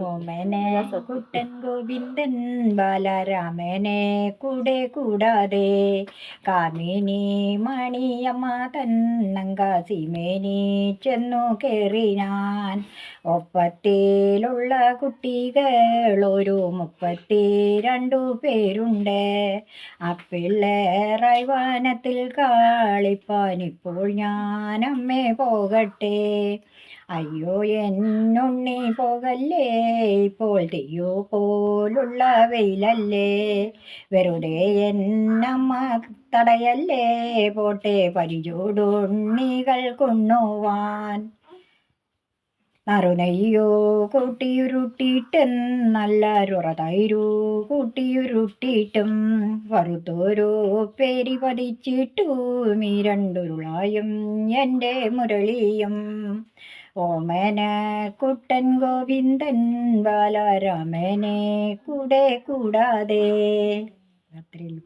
ഓമനെ കുട്ടൻ ഗോവിന്ദൻ ബാലരാമനെ കൂടെ കൂടാതെ കാമിനി മണിയമ്മ തന്നങ്കാസിമേനി ചെന്നു കയറി ഞാൻ. ഒപ്പത്തിലുള്ള കുട്ടികൾ ഒരു 32 പേരുണ്ട്. അപ്പിള്ളേറായി വനത്തിൽ കാളിപ്പാനിപ്പോൾ ഞാൻ അമ്മേ പോകട്ടെ. അയ്യോ എന്നുണ്ണി പോകല്ലേ, ഇപ്പോൾ തെയ്യോ പോലുള്ള വെയിലല്ലേ. വെറുതെ എന്നമ്മ തടയല്ലേ, പോട്ടെ പരിചൂടുണ്ണികൾ കൊണ്ണുവാൻ. നറുനെയ്യോ കൂട്ടിയുരുട്ടിയിട്ടും നല്ല രുറതൈരു കൂട്ടിയുരുട്ടിയിട്ടും വറുത്തോരോ പേരി പതിച്ചിട്ടും ഈ രണ്ടുരുളായും എൻ്റെ മുരളിയും. ഓമന കുട്ടൻ ഗോവിന്ദൻ ബാലരാമനെ കൂടെ കൂടാതെ. അത്രയുള്ളൂ.